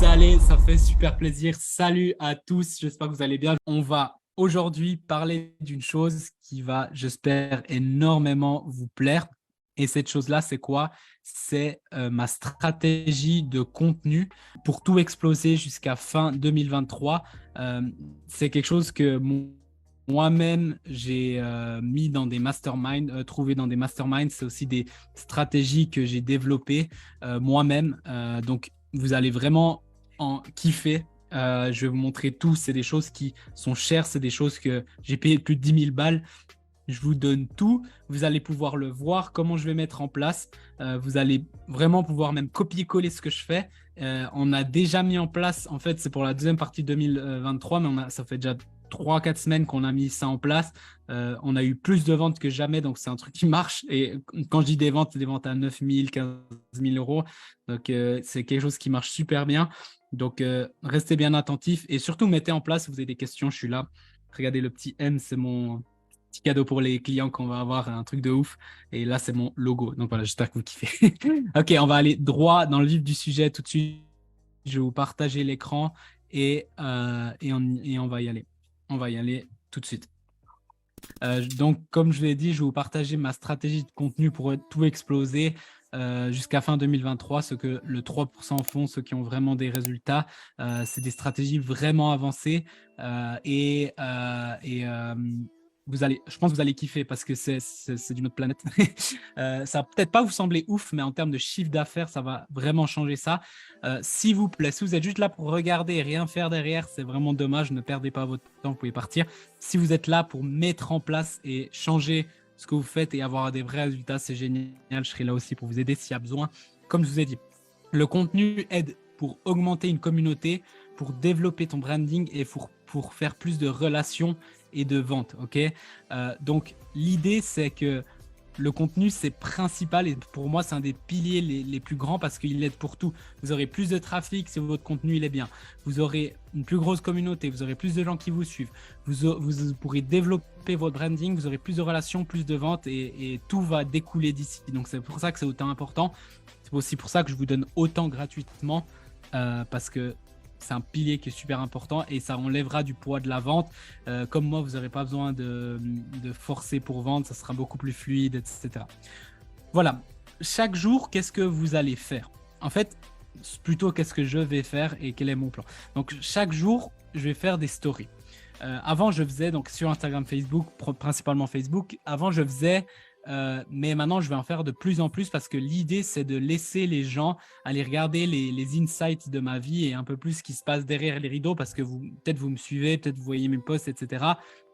Allez, ça fait super plaisir. Salut à tous, j'espère que vous allez bien. On va aujourd'hui parler d'une chose qui va, j'espère, énormément vous plaire. Et cette chose-là, c'est quoi? C'est ma stratégie de contenu pour tout exploser jusqu'à fin 2023. Euh, c'est quelque chose que moi-même, j'ai mis dans des masterminds, trouvé dans des masterminds. C'est aussi des stratégies que j'ai développées moi-même. Donc, vous allez vraiment en kiffer. Je vais vous montrer tout. C'est des choses qui sont chères. C'est des choses que j'ai payé plus de 10 000 balles. Je vous donne tout. Vous allez pouvoir le voir, comment je vais mettre en place. Vous allez vraiment pouvoir même copier-coller ce que je fais. On a déjà mis en place, en fait, c'est pour la deuxième partie de 2023, mais ça fait déjà 3-4 semaines qu'on a mis ça en place. On a eu plus de ventes que jamais, donc c'est un truc qui marche. Et quand je dis des ventes, c'est des ventes à 9 000, 15 000 euros. Donc, c'est quelque chose qui marche super bien. Donc, restez bien attentifs et surtout mettez en place. Si vous avez des questions, je suis là. Regardez le petit M, c'est mon petit cadeau pour les clients qu'on va avoir, un truc de ouf. Et là, c'est mon logo. Donc voilà, j'espère que vous kiffez. Ok, on va aller droit dans le vif du sujet tout de suite. Je vais vous partager l'écran et on va y aller. On va y aller tout de suite. Donc, comme je l'ai dit, je vais vous partager ma stratégie de contenu pour tout exploser jusqu'à fin 2023. Ce que le 3% font, ceux qui ont vraiment des résultats, c'est des stratégies vraiment avancées je pense que vous allez kiffer parce que c'est d'une autre planète. Ça va peut-être pas vous sembler ouf, mais en termes de chiffre d'affaires, ça va vraiment changer ça. S'il vous plaît, si vous êtes juste là pour regarder et rien faire derrière, c'est vraiment dommage. Ne perdez pas votre temps, vous pouvez partir. Si vous êtes là pour mettre en place et changer ce que vous faites et avoir des vrais résultats, c'est génial. Je serai là aussi pour vous aider s'il y a besoin. Comme je vous ai dit, le contenu aide pour augmenter une communauté, pour développer ton branding et pour faire plus de relations et de ventes. Ok. Donc, l'idée, c'est que le contenu, c'est principal et pour moi, c'est un des piliers les plus grands parce qu'il aide pour tout. Vous aurez plus de trafic si votre contenu il est bien. Vous aurez une plus grosse communauté, vous aurez plus de gens qui vous suivent. Vous pourrez développer votre branding, vous aurez plus de relations, plus de ventes et tout va découler d'ici. Donc, c'est pour ça que c'est autant important. C'est aussi pour ça que je vous donne autant gratuitement parce que c'est un pilier qui est super important et ça enlèvera du poids de la vente. Comme moi, vous n'aurez pas besoin de forcer pour vendre, ça sera beaucoup plus fluide, etc. Voilà. Chaque jour, qu'est-ce que vous allez faire? En fait, plutôt qu'est-ce que je vais faire et quel est mon plan. Donc, chaque jour, je vais faire des stories. Avant, je faisais donc sur Instagram, Facebook, principalement Facebook. Avant, je faisais mais maintenant, je vais en faire de plus en plus parce que l'idée, c'est de laisser les gens aller regarder les insights de ma vie et un peu plus ce qui se passe derrière les rideaux parce que peut-être vous me suivez, peut-être vous voyez mes posts, etc.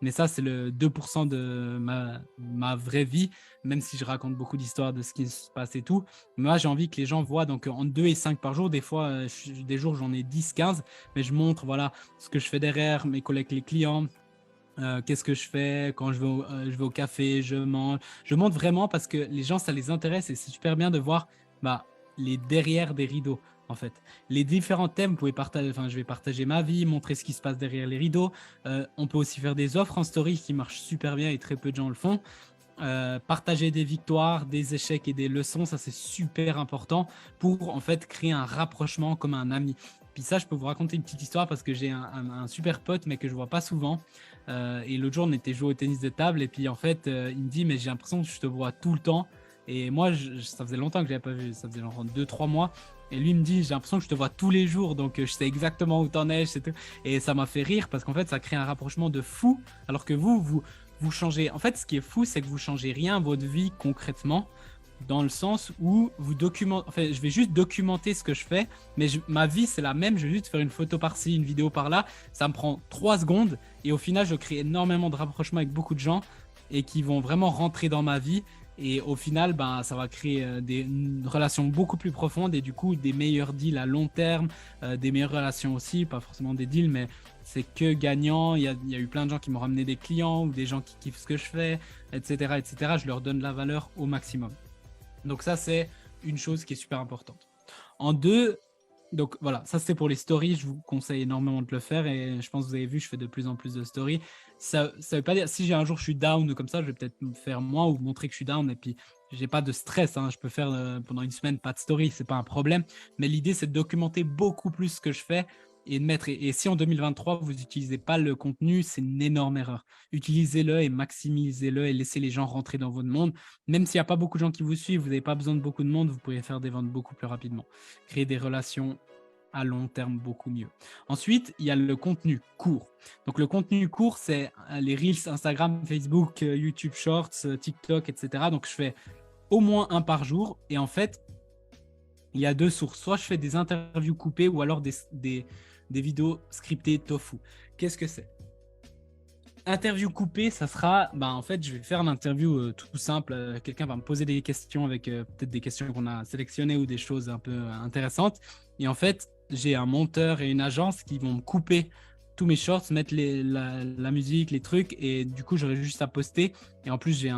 Mais ça, c'est le 2% de ma vraie vie, même si je raconte beaucoup d'histoires de ce qui se passe et tout. Moi, j'ai envie que les gens voient donc en 2 et 5 par jour. Des fois, des jours, j'en ai 10, 15, mais je montre voilà, ce que je fais derrière, mes collègues, les clients. Qu'est-ce que je fais quand je vais au café, je mange. Je montre vraiment parce que les gens, ça les intéresse et c'est super bien de voir bah, les derrière des rideaux, en fait. Les différents thèmes, vous pouvez partager, enfin, je vais partager ma vie, montrer ce qui se passe derrière les rideaux. On peut aussi faire des offres en story qui marchent super bien et très peu de gens le font. Partager des victoires, des échecs et des leçons, ça c'est super important pour en fait créer un rapprochement comme un ami. Puis ça, je peux vous raconter une petite histoire parce que j'ai un super pote mais que je vois pas souvent. Et l'autre jour, on était joué au tennis de table et puis en fait, il me dit mais j'ai l'impression que je te vois tout le temps. Et moi, ça faisait longtemps que je l'avais pas vu, ça faisait genre 2-3 mois. Et lui me dit j'ai l'impression que je te vois tous les jours, donc je sais exactement où t'en es, je sais tout. Et ça m'a fait rire parce qu'en fait, ça crée un rapprochement de fou. Alors que vous changez. En fait, ce qui est fou, c'est que vous changez rien à votre vie concrètement, dans le sens où vous documentez. En fait, je vais juste documenter ce que je fais, mais ma vie, c'est la même. Je vais juste faire une photo par-ci, une vidéo par-là. Ça me prend 3 secondes et au final, je crée énormément de rapprochements avec beaucoup de gens et qui vont vraiment rentrer dans ma vie. Et au final, ben, ça va créer une relation beaucoup plus profonde et du coup, des meilleurs deals à long terme, des meilleures relations aussi, pas forcément des deals, mais c'est que gagnant. Il y a eu plein de gens qui m'ont ramené des clients ou des gens qui kiffent ce que je fais, etc., etc. Je leur donne la valeur au maximum. Donc ça, c'est une chose qui est super importante. En deux, donc voilà, ça c'est pour les stories. Je vous conseille énormément de le faire et je pense que vous avez vu, je fais de plus en plus de stories. Ça veut pas dire, si j'ai un jour je suis down ou comme ça, je vais peut-être me faire moins ou montrer que je suis down et puis j'ai pas de stress, hein. Je peux faire pendant une semaine pas de story, c'est pas un problème. Mais l'idée, c'est de documenter beaucoup plus ce que je fais et de mettre. Et si en 2023, vous n'utilisez pas le contenu, c'est une énorme erreur. Utilisez-le et maximisez-le et laissez les gens rentrer dans votre monde. Même s'il n'y a pas beaucoup de gens qui vous suivent, vous n'avez pas besoin de beaucoup de monde, vous pourrez faire des ventes beaucoup plus rapidement. Créer des relations à long terme beaucoup mieux. Ensuite, il y a le contenu court. Donc, le contenu court, c'est les Reels, Instagram, Facebook, YouTube Shorts, TikTok, etc. Donc, je fais au moins un par jour. Et en fait, il y a deux sources. Soit je fais des interviews coupées ou alors des vidéos scriptées tofu. Qu'est-ce que c'est? Interview coupée, ça sera, en fait, je vais faire une interview tout simple. Quelqu'un va me poser des questions avec peut-être des questions qu'on a sélectionnées ou des choses un peu intéressantes. Et en fait, j'ai un monteur et une agence qui vont me couper tous mes shorts, mettre la musique, les trucs, et du coup, j'aurai juste à poster. Et en plus, j'ai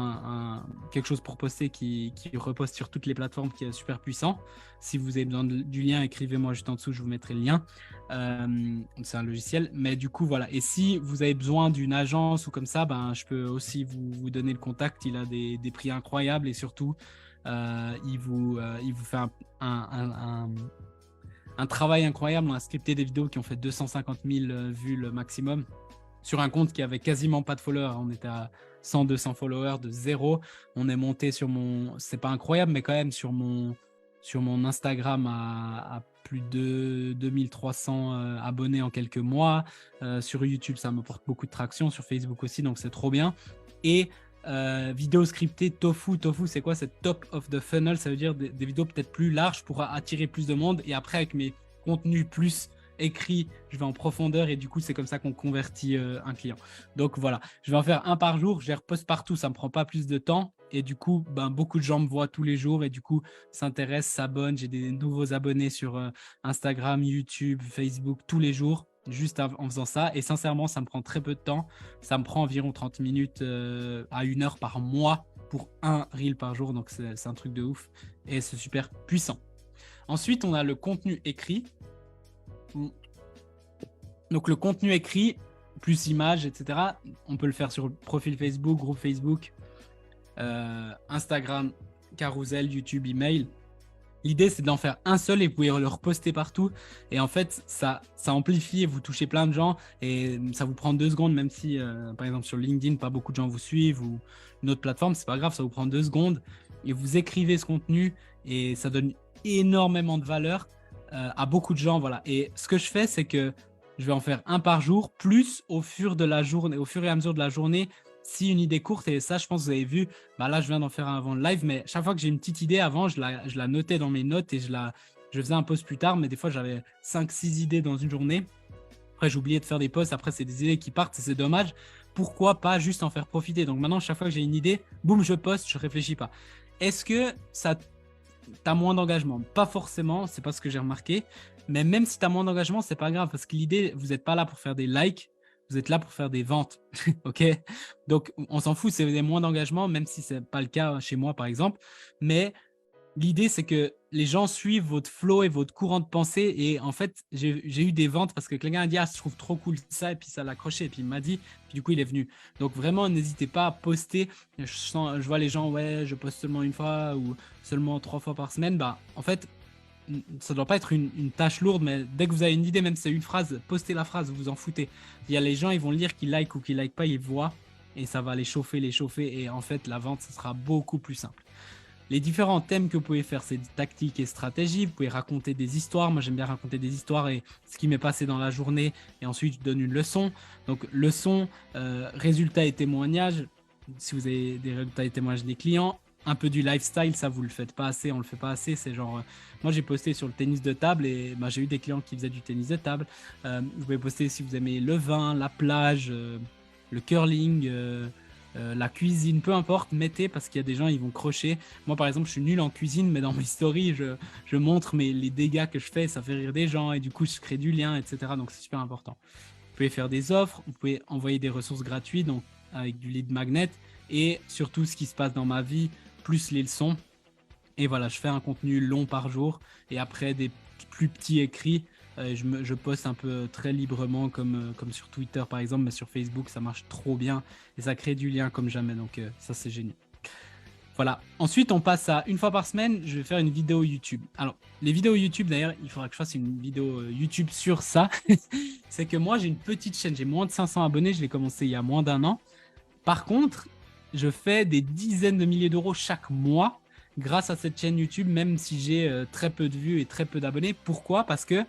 quelque chose pour poster qui reposte sur toutes les plateformes, qui est super puissant. Si vous avez besoin du lien, écrivez-moi juste en dessous, je vous mettrai le lien. C'est un logiciel, mais du coup, voilà. Et si vous avez besoin d'une agence ou comme ça, je peux aussi vous donner le contact. Il a des prix incroyables et surtout, il vous fait un travail incroyable. On a scripté des vidéos qui ont fait 250 000 vues le maximum sur un compte qui avait quasiment pas de followers. On était à 100, 200 followers de zéro. On est monté sur c'est pas incroyable, mais quand même sur mon Instagram à plus de 2300 abonnés en quelques mois. Sur YouTube, ça me porte beaucoup de traction. Sur Facebook aussi, donc c'est trop bien. Et vidéo scriptée tofu. Tofu, c'est quoi? C'est top of the funnel. Ça veut dire des vidéos peut-être plus larges pour attirer plus de monde. Et après, avec mes contenus plus écrits, je vais en profondeur. Et du coup, c'est comme ça qu'on convertit un client. Donc voilà, je vais en faire un par jour. Je les reposte partout. Ça ne me prend pas plus de temps. Et du coup, beaucoup de gens me voient tous les jours et du coup, s'intéressent, s'abonnent. J'ai des nouveaux abonnés sur Instagram, YouTube, Facebook tous les jours, juste en faisant ça. Et sincèrement, ça me prend très peu de temps. Ça me prend environ 30 minutes à 1 heure par mois pour un reel par jour. Donc, c'est un truc de ouf et c'est super puissant. Ensuite, on a le contenu écrit. Donc, le contenu écrit, plus images, etc. On peut le faire sur le profil Facebook, groupe Facebook, Instagram, carousel, YouTube, email. L'idée, c'est d'en faire un seul et vous pouvez le reposter partout. Et en fait, ça amplifie et vous touchez plein de gens. Et ça vous prend 2 secondes, même si, par exemple, sur LinkedIn, pas beaucoup de gens vous suivent ou une autre plateforme, c'est pas grave, ça vous prend 2 secondes. Et vous écrivez ce contenu et ça donne énormément de valeur à beaucoup de gens. Voilà. Et ce que je fais, c'est que je vais en faire un par jour, plus au fur et à mesure de la journée. Si une idée courte, et ça, je pense que vous avez vu, là, je viens d'en faire un avant le live, mais chaque fois que j'ai une petite idée avant, je la notais dans mes notes et je faisais un post plus tard, mais des fois, j'avais 5-6 idées dans une journée. Après, j'ai oublié de faire des posts. Après, c'est des idées qui partent et c'est dommage. Pourquoi pas juste en faire profiter? Donc maintenant, chaque fois que j'ai une idée, boum, je poste, je réfléchis pas. Est-ce que ça t'as moins d'engagement? Pas forcément, c'est pas ce que j'ai remarqué. Mais même si tu as moins d'engagement, c'est pas grave parce que l'idée, vous n'êtes pas là pour faire des likes, vous êtes là pour faire des ventes. OK? Donc, on s'en fout si vous avez moins d'engagement, même si ce n'est pas le cas chez moi, par exemple. Mais l'idée, c'est que les gens suivent votre flow et votre courant de pensée. Et en fait, j'ai eu des ventes parce que quelqu'un a dit: ah, je trouve trop cool ça. Et puis ça l'a accroché. Et puis il m'a dit, puis du coup, il est venu. Donc vraiment, n'hésitez pas à poster. Je vois les gens, ouais, je poste seulement une fois ou seulement 3 fois par semaine. En fait, ça ne doit pas être une tâche lourde, mais dès que vous avez une idée, même si c'est une phrase, postez la phrase, vous vous en foutez. Il y a les gens, ils vont lire, qu'ils like ou qu'ils like pas, ils voient. Et ça va les chauffer. Et en fait, la vente, ce sera beaucoup plus simple. Les différents thèmes que vous pouvez faire, c'est tactique et stratégie. Vous pouvez raconter des histoires. Moi, j'aime bien raconter des histoires et ce qui m'est passé dans la journée. Et ensuite, je donne une leçon. Donc, leçon, résultats et témoignages. Si vous avez des résultats et témoignages des clients. Un peu du lifestyle, ça, vous le faites pas assez. On le fait pas assez. C'est genre, moi, j'ai posté sur le tennis de table et j'ai eu des clients qui faisaient du tennis de table. Vous pouvez poster si vous aimez le vin, la plage, le curling, la cuisine, peu importe, mettez parce qu'il y a des gens, ils vont crocher. Moi, par exemple, je suis nul en cuisine, mais dans mes stories, je montre les dégâts que je fais, ça fait rire des gens et du coup, je crée du lien, etc. Donc, c'est super important. Vous pouvez faire des offres, vous pouvez envoyer des ressources gratuites, donc avec du lead magnet et surtout ce qui se passe dans ma vie, plus les leçons. Et voilà, je fais un contenu long par jour et après des plus petits écrits. Je poste un peu très librement comme sur Twitter par exemple, mais sur Facebook ça marche trop bien et ça crée du lien comme jamais, donc ça c'est génial. Voilà. Ensuite, on passe à une fois par semaine, je vais faire une vidéo YouTube. Alors, les vidéos YouTube, d'ailleurs, il faudra que je fasse une vidéo YouTube sur ça. C'est que moi, j'ai une petite chaîne, j'ai moins de 500 abonnés, je l'ai commencé il y a moins d'un an. Par contre, je fais des dizaines de milliers d'euros chaque mois grâce à cette chaîne YouTube, même si j'ai très peu de vues et très peu d'abonnés. Pourquoi? Parce que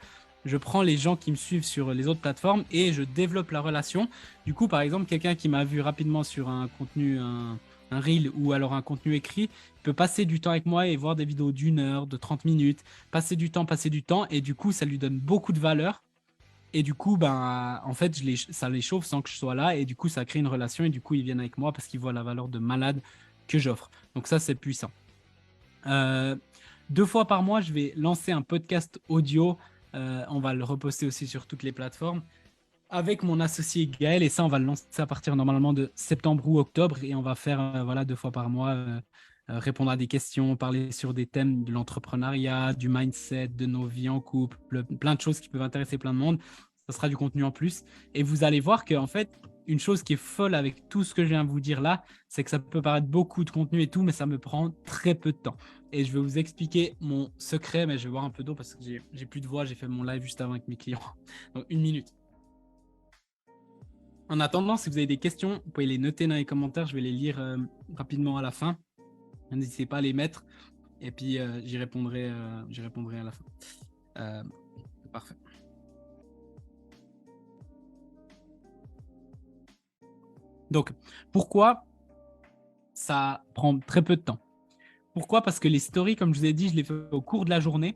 je prends les gens qui me suivent sur les autres plateformes et je développe la relation. Du coup, par exemple, quelqu'un qui m'a vu rapidement sur un contenu, un reel ou alors un contenu écrit, peut passer du temps avec moi et voir des vidéos d'une heure, de 30 minutes, passer du temps, et du coup, ça lui donne beaucoup de valeur. Et du coup, ben, en fait, ça les chauffe sans que je sois là. Et du coup, ça crée une relation. Et du coup, ils viennent avec moi parce qu'ils voient la valeur de malade que j'offre. Donc ça, c'est puissant. Euh, 2 fois par mois, je vais lancer un podcast audio. On va le reposter aussi sur toutes les plateformes avec mon associé Gaël. Et ça, on va le lancer à partir normalement de septembre ou octobre. Et on va faire voilà, 2 fois par mois, répondre à des questions, parler sur des thèmes de l'entrepreneuriat, du mindset, de nos vies en couple, plein de choses qui peuvent intéresser plein de monde. Ça sera du contenu en plus. Et vous allez voir qu'en fait, une chose qui est folle avec tout ce que je viens de vous dire là, c'est que ça peut paraître beaucoup de contenu et tout, mais ça me prend très peu de temps. Et je vais vous expliquer mon secret, mais je vais boire un peu d'eau parce que j'ai plus de voix. J'ai fait mon live juste avant avec mes clients. Donc, une minute. En attendant, si vous avez des questions, vous pouvez les noter dans les commentaires. Je vais les lire rapidement à la fin. N'hésitez pas à les mettre. Et puis, j'y répondrai à la fin. Parfait. Donc, pourquoi ça prend très peu de temps? Pourquoi? Parce que les stories, comme je vous ai dit, je les fais au cours de la journée.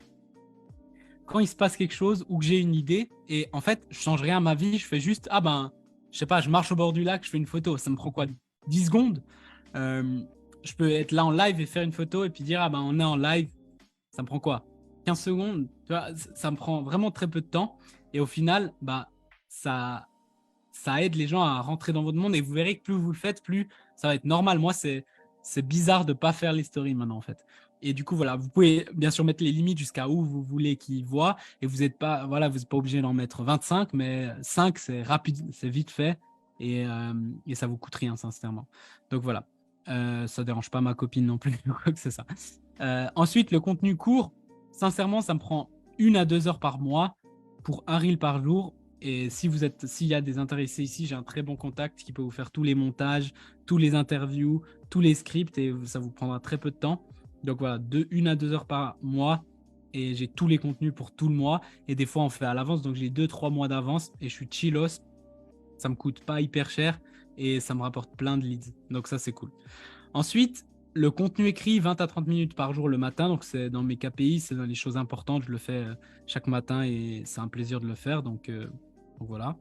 Quand il se passe quelque chose ou que j'ai une idée, et en fait, je change rien à ma vie, je fais juste, ah ben, je sais pas, je marche au bord du lac, je fais une photo. Ça me prend quoi? 10 secondes? Je peux être là en live et faire une photo et puis dire, ah ben, on est en live. Ça me prend quoi? 15 secondes? Tu vois, ça me prend vraiment très peu de temps. Et au final, bah, ça, ça aide les gens à rentrer dans votre monde. Et vous verrez que plus vous le faites, plus ça va être normal. Moi, c'est bizarre de ne pas faire les stories maintenant, en fait. Et du coup, voilà, vous pouvez bien sûr mettre les limites jusqu'à où vous voulez qu'ils voient. Et vous n'êtes pas, voilà, vous n'êtes pas obligé d'en mettre 25, mais 5, c'est rapide, c'est vite fait. Et ça vous coûte rien, sincèrement. Donc voilà. Ça ne dérange pas ma copine non plus, quoi que c'est ça. Ensuite, le contenu court, sincèrement, ça me prend 1 à 2 heures par mois pour un reel par jour. Et s'il y a des intéressés ici, j'ai un très bon contact qui peut vous faire tous les montages, tous les interviews, tous les scripts, et ça vous prendra très peu de temps. Donc voilà, 1 à 2 heures par mois, et j'ai tous les contenus pour tout le mois. Et des fois, on fait à l'avance, donc j'ai 2, 3 mois d'avance et je suis chillos. Ça me coûte pas hyper cher et ça me rapporte plein de leads. Donc ça, c'est cool. Ensuite, le contenu écrit, 20 à 30 minutes par jour le matin. Donc, c'est dans mes KPI, c'est dans les choses importantes. Je le fais chaque matin et c'est un plaisir de le faire. Donc voilà.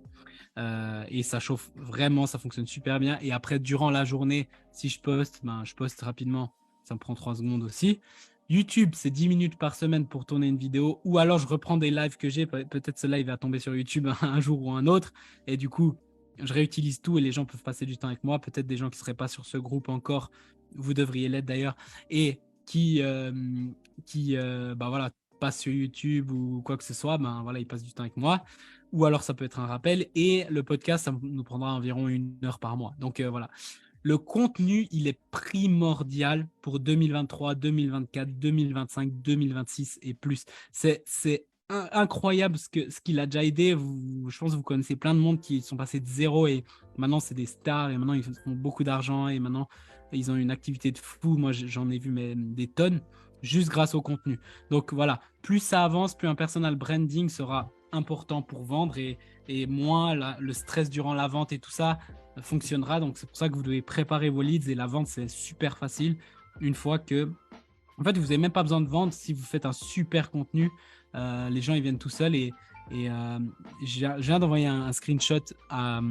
Et ça chauffe vraiment, ça fonctionne super bien. Et après, durant la journée, si je poste, ben, je poste rapidement. Ça me prend 3 secondes aussi. YouTube, c'est 10 minutes par semaine pour tourner une vidéo. Ou alors, je reprends des lives que j'ai. Peut-être ce live va tomber sur YouTube un jour ou un autre. Et du coup, je réutilise tout et les gens peuvent passer du temps avec moi. Peut-être des gens qui ne seraient pas sur ce groupe encore. Vous devriez l'être d'ailleurs. Et qui bah voilà, passent sur YouTube ou quoi que ce soit. Ben voilà, ils passent du temps avec moi. Ou alors ça peut être un rappel. Et le podcast, ça nous prendra environ 1 heure par mois. Donc voilà. Le contenu, il est primordial pour 2023, 2024, 2025, 2026 et plus. C'est incroyable ce qu'il a déjà aidé. Je pense que vous connaissez plein de monde qui sont passés de zéro et maintenant c'est des stars et maintenant ils font beaucoup d'argent et maintenant ils ont une activité de fou. Moi j'en ai vu des tonnes juste grâce au contenu. Donc voilà, plus ça avance, plus un personal branding sera important pour vendre et moins le stress durant la vente et tout ça fonctionnera. Donc c'est pour ça que vous devez préparer vos leads et la vente c'est super facile une fois que en fait vous n'avez même pas besoin de vendre si vous faites un super contenu. Les gens ils viennent tout seuls et je viens d'envoyer un screenshot à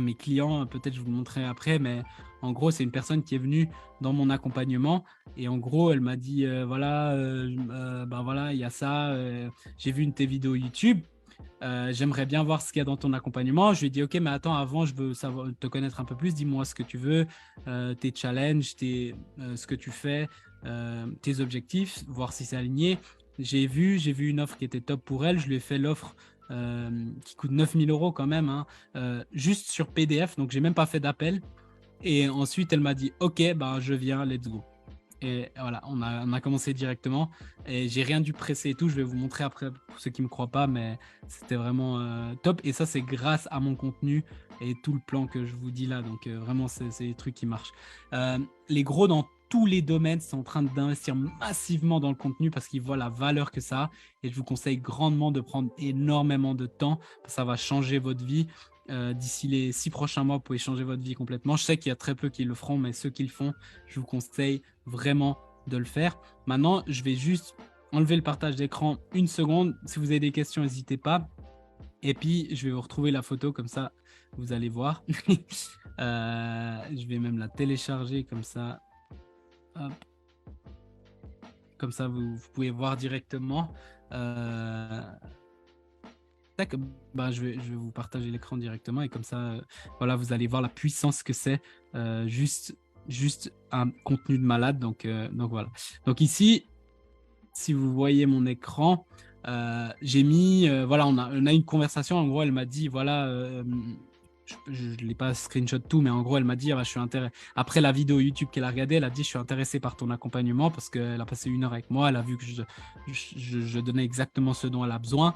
mes clients, peut-être je vous le montrerai après, mais en gros c'est une personne qui est venue dans mon accompagnement et en gros elle m'a dit voilà ben voilà il y a ça, j'ai vu une de tes vidéos YouTube. J'aimerais bien voir ce qu'il y a dans ton accompagnement. Je lui ai dit, OK, mais attends, avant, je veux savoir, te connaître un peu plus. Dis-moi ce que tu veux, tes challenges, ce que tu fais, tes objectifs, voir si c'est aligné. J'ai vu une offre qui était top pour elle. Je lui ai fait l'offre qui coûte 9 000 euros quand même, hein, juste sur PDF. Donc, j'ai même pas fait d'appel. Et ensuite, elle m'a dit, OK, ben, je viens, let's go. Et voilà, on a commencé directement et j'ai rien dû presser et tout. Je vais vous montrer après pour ceux qui me croient pas, mais c'était vraiment top. Et ça, c'est grâce à mon contenu et tout le plan que je vous dis là. Donc vraiment, c'est des trucs qui marchent. Les gros dans tous les domaines sont en train d'investir massivement dans le contenu parce qu'ils voient la valeur que ça a. Et je vous conseille grandement de prendre énormément de temps. Ça va changer votre vie. D'ici les 6 prochains mois, vous pouvez changer votre vie complètement. Je sais qu'il y a très peu qui le feront, mais ceux qui le font, je vous conseille vraiment de le faire. Maintenant, je vais juste enlever le partage d'écran une seconde. Si vous avez des questions, n'hésitez pas. Et puis, je vais vous retrouver la photo, comme ça, vous allez voir. Je vais même la télécharger, comme ça. Hop. Comme ça, vous pouvez voir directement. Tac, je vais vous partager l'écran directement et comme ça, voilà, vous allez voir la puissance que c'est. Juste un contenu de malade. Donc voilà. Donc ici, si vous voyez mon écran, j'ai mis, voilà, on a une conversation. En gros, elle m'a dit, voilà, je ne l'ai pas screenshot tout, mais en gros, elle m'a dit, je suis intéressé. Après la vidéo YouTube qu'elle a regardée, elle a dit, je suis intéressée par ton accompagnement parce qu'elle a passé 1 heure avec moi. Elle a vu que je donnais exactement ce dont elle a besoin.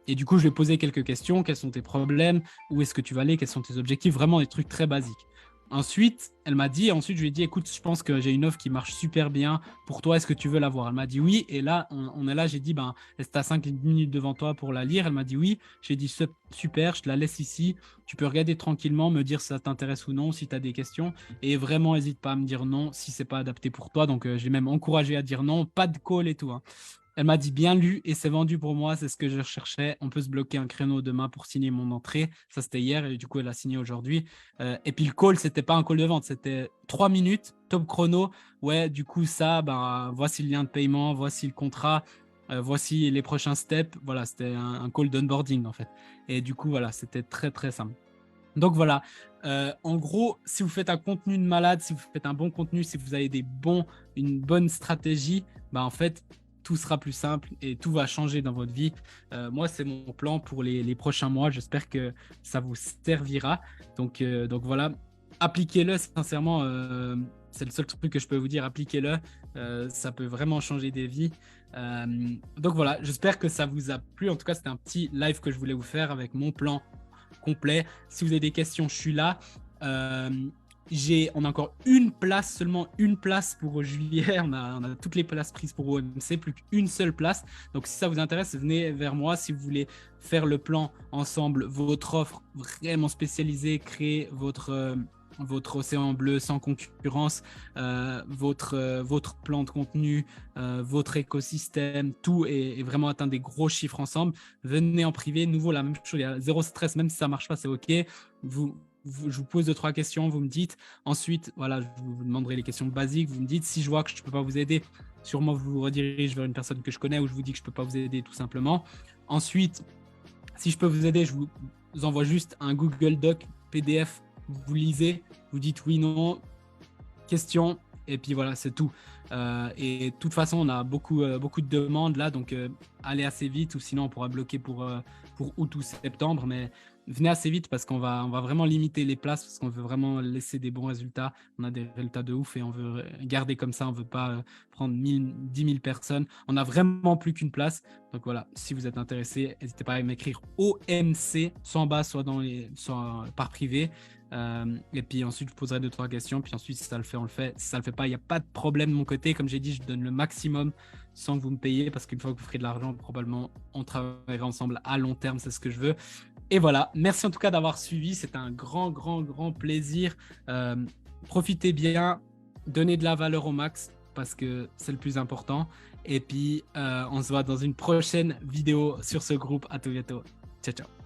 Et du coup, je lui ai posé quelques questions. Quels sont tes problèmes? Où est-ce que tu vas aller? Quels sont tes objectifs? Vraiment des trucs très basiques. Ensuite, je lui ai dit, écoute, je pense que j'ai une offre qui marche super bien pour toi. Est-ce que tu veux la voir? Elle m'a dit oui. Et là, on est là. J'ai dit, est-ce que tu as 5 minutes devant toi pour la lire? Elle m'a dit oui. J'ai dit, super, je te la laisse ici. Tu peux regarder tranquillement, me dire si ça t'intéresse ou non, si tu as des questions. Et vraiment, n'hésite pas à me dire non si c'est pas adapté pour toi. Donc, j'ai même encouragé à dire non. Pas de call et tout, hein. Elle m'a dit bien lu et c'est vendu pour moi, c'est ce que je recherchais. On peut se bloquer un créneau demain pour signer mon entrée. Ça, c'était hier et du coup, elle a signé aujourd'hui. Et puis le call, c'était pas un call de vente, c'était 3 minutes, top chrono. Ouais, du coup, ça, voici le lien de paiement, voici le contrat, voici les prochains steps. Voilà, c'était un call d'onboarding en fait. Et du coup, voilà, c'était très, très simple. Donc voilà, en gros, si vous faites un contenu de malade, si vous faites un bon contenu, si vous avez une bonne stratégie, en fait, tout sera plus simple et tout va changer dans votre vie. Moi, c'est mon plan pour les prochains mois. J'espère que ça vous servira. Donc voilà, appliquez-le sincèrement. C'est le seul truc que je peux vous dire, appliquez-le. Ça peut vraiment changer des vies. Donc voilà, j'espère que ça vous a plu. En tout cas, c'était un petit live que je voulais vous faire avec mon plan complet. Si vous avez des questions, je suis là. On a encore seulement une place pour juillet. On a toutes les places prises pour OMC, plus qu'une seule place. Donc si ça vous intéresse, venez vers moi. Si vous voulez faire le plan ensemble, votre offre vraiment spécialisée, créer votre océan bleu sans concurrence, votre plan de contenu, votre écosystème, tout et vraiment atteindre des gros chiffres ensemble. Venez en privé, nouveau la même chose, il y a zéro stress, même si ça marche pas, c'est ok. Je vous pose 2-3 questions, vous me dites. Ensuite, voilà, je vous demanderai les questions basiques. Vous me dites si je vois que je ne peux pas vous aider. Sûrement, je vous redirige vers une personne que je connais ou je vous dis que je ne peux pas vous aider tout simplement. Ensuite, si je peux vous aider, je vous envoie juste un Google Doc PDF. Vous lisez, vous dites oui, non, question, et puis voilà, c'est tout. Et de toute façon, on a beaucoup de demandes là, donc allez assez vite ou sinon on pourra bloquer pour août ou septembre. Mais venez assez vite parce qu'on va vraiment limiter les places parce qu'on veut vraiment laisser des bons résultats. On a des résultats de ouf et on veut garder comme ça. On ne veut pas prendre 10 000 personnes. On n'a vraiment plus qu'une place. Donc voilà, si vous êtes intéressé, n'hésitez pas à m'écrire OMC, soit en bas, soit par privé. Et puis ensuite, je vous poserai 2-3 questions. Puis ensuite, si ça le fait, on le fait. Si ça le fait pas, il n'y a pas de problème de mon côté. Comme j'ai dit, je donne le maximum sans que vous me payiez parce qu'une fois que vous ferez de l'argent, probablement, on travaillera ensemble à long terme. C'est ce que je veux. Et voilà, merci en tout cas d'avoir suivi. C'est un grand plaisir. Profitez bien, donnez de la valeur au max parce que c'est le plus important. Et puis, on se voit dans une prochaine vidéo sur ce groupe. À tout bientôt. Ciao, ciao.